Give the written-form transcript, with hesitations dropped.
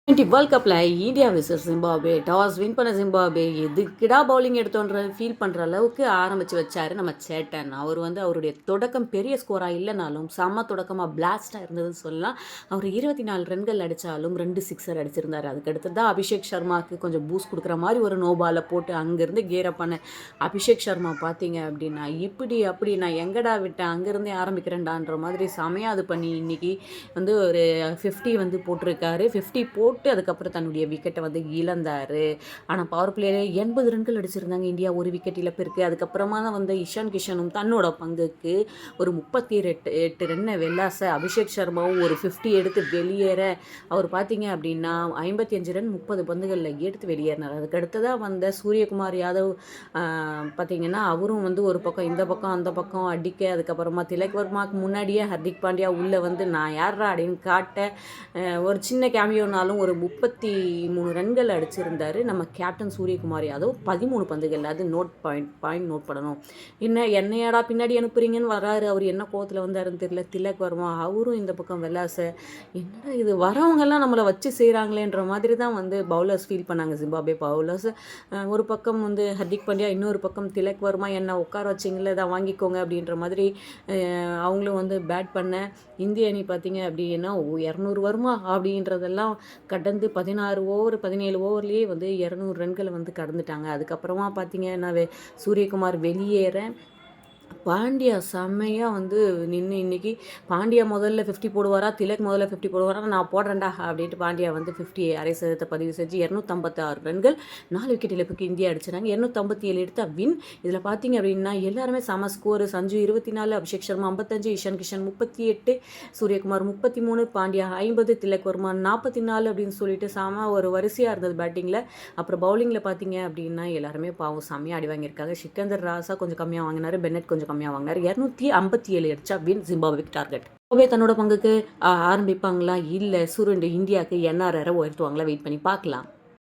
World கப்பில் India versus Zimbabwe toss win பண்ண Zimbabwe எதுக்குடா பவுலிங் எடுத்தோன்ற ஃபீல் பண்ணுற அளவுக்கு ஆரம்பித்து வச்சார் நம்ம சேட்டன். அவர் அவருடைய தொடக்கம் பெரிய ஸ்கோராக இல்லைனாலும் செம்ம தொடக்கமாக பிளாஸ்டாக இருந்ததுன்னு சொல்லலாம். அவர் 24 ரன்கள் அடித்தாலும் 2 சிக்ஸர் அடிச்சிருந்தார். அதுக்கடுத்து தான் அபிஷேக் சர்மாவுக்கு கொஞ்சம் பூஸ்ட் கொடுக்குற மாதிரி ஒரு நோபாலை போட்டு அங்கேருந்து கேரப் பண்ண அபிஷேக் சர்மா பார்த்தீங்க அப்படின்னா அப்படி நான் எங்கடா விட்டேன் அங்கேருந்தே ஆரம்பிக்கிறேன்டான்ற மாதிரி செமையாக அது பண்ணி இன்றைக்கி ஒரு 50 போட்டிருக்காரு. 50 போட்டு அதுக்கப்புறம் தன்னுடைய விக்கெட்டை இழந்தார். ஆனால் பவர் பிளேயரே 80 ரன்கள் அடிச்சிருந்தாங்க இந்தியா, ஒரு விக்கெட் இழப்பு இருக்குது. அதுக்கப்புறமா தான் இஷான் கிஷனும் தன்னோட பங்குக்கு ஒரு 38 ரன்னை வெல்லாச அபிஷேக் சர்மாவும் ஒரு 50 எடுத்து வெளியேற அவர் பார்த்தீங்க அப்படின்னா 55 ரன் 30 பந்துகளில் எடுத்து வெளியேறினார். அதுக்கடுத்ததாக சூரியகுமார் யாதவ் பார்த்தீங்கன்னா அவரும் ஒரு பக்கம் இந்த பக்கம் அந்த பக்கம் அடிக்க, அதுக்கப்புறமா திலக் வர்மாவுக்கு முன்னாடியே ஹர்திக் பாண்டியா உள்ளே நான் யாரா அப்படின்னு காட்ட ஒரு சின்ன கேமியோனாலும் ஒரு 33 ரன்கள் அடிச்சிருந்தார் நம்ம கேப்டன் சூரியகுமார் யாதவ் 13 பந்துகள். அது பாயிண்ட் நோட் பண்ணணும். என்னையாடா பின்னாடி அனுப்புறீங்கன்னு வராரு. அவர் என்ன கோவத்தில் வந்தாருன்னு தெரியல. திலக் வர்மா அவரும் இந்த பக்கம் வெல்லாச, என்னடா இது வரவங்கெல்லாம் நம்மளை வச்சு செய்கிறாங்களேன்ற மாதிரி தான் பவுலர்ஸ் ஃபீல் பண்ணாங்க. ஜிம்பாப்வே பவுலர்ஸ் ஒரு பக்கம் ஹர்திக் பாண்டியா, இன்னொரு பக்கம் திலக் வர்மா என்ன உட்கார வச்சிங்களே இதை வாங்கிக்கோங்க அப்படின்ற மாதிரி அவங்களும் பேட் பண்ண இந்திய அணி பார்த்தீங்க அப்படின்னா 200 வருமா அப்படின்றதெல்லாம் கடந்து 16 ஓவர் 17 ஓவர்லேயே 200 ரன்களை கடந்துட்டாங்க. அதுக்கப்புறமா பார்த்தீங்கன்னா சூரியகுமார் வெளியேற பாண்டியா செம்மையாக நின்று இன்றைக்கி பாண்டியா முதல்ல 50 போடுவாரா, திலக் முதல்ல 50 போடுவாரா, நான் போடுறேன்டா அப்படின்ட்டு பாண்டியா 50 அரை சதத்தை பதிவு செஞ்சு 256 ரன்கள் 4 விக்கெட் இழப்புக்கு இந்தியா அடிச்சிட்டாங்க. 257 எடுத்தா வின். இதில் பார்த்தீங்க அப்படின்னா எல்லாருமே சம ஸ்கோரு. சஞ்சு 24, அபிஷேக் சர்மா 55, இஷான் கிஷன் 38, சூரியகுமார் 33, பாண்டியா 50, திலக் வர்மா 44 அப்படின்னு சொல்லிட்டு செம ஒரு வரிசையாக இருந்தது பேட்டிங்கில். அப்புறம் பவுலிங்கில் பார்த்தீங்க அப்படின்னா எல்லாருமே பாவம் செம்மையாக அடி வாங்கியிருக்காங்க. சிக்கந்தர் ராசா கொஞ்சம் கம்மியாக வாங்கினார், பென்னட் கொஞ்சம் கம்மியாக வாங்கினார். 257 அடிச்சா வின் ஜிம்பாப்வேக்கு டார்கெட். தன்னோட பங்குக்கு ஆரம்பிப்பாங்களா இல்லை சுருண்டு இந்தியாவுக்கு என்ஆர்ஆரை உயர்த்துவாங்களா? வெயிட் பண்ணி பார்க்கலாம்.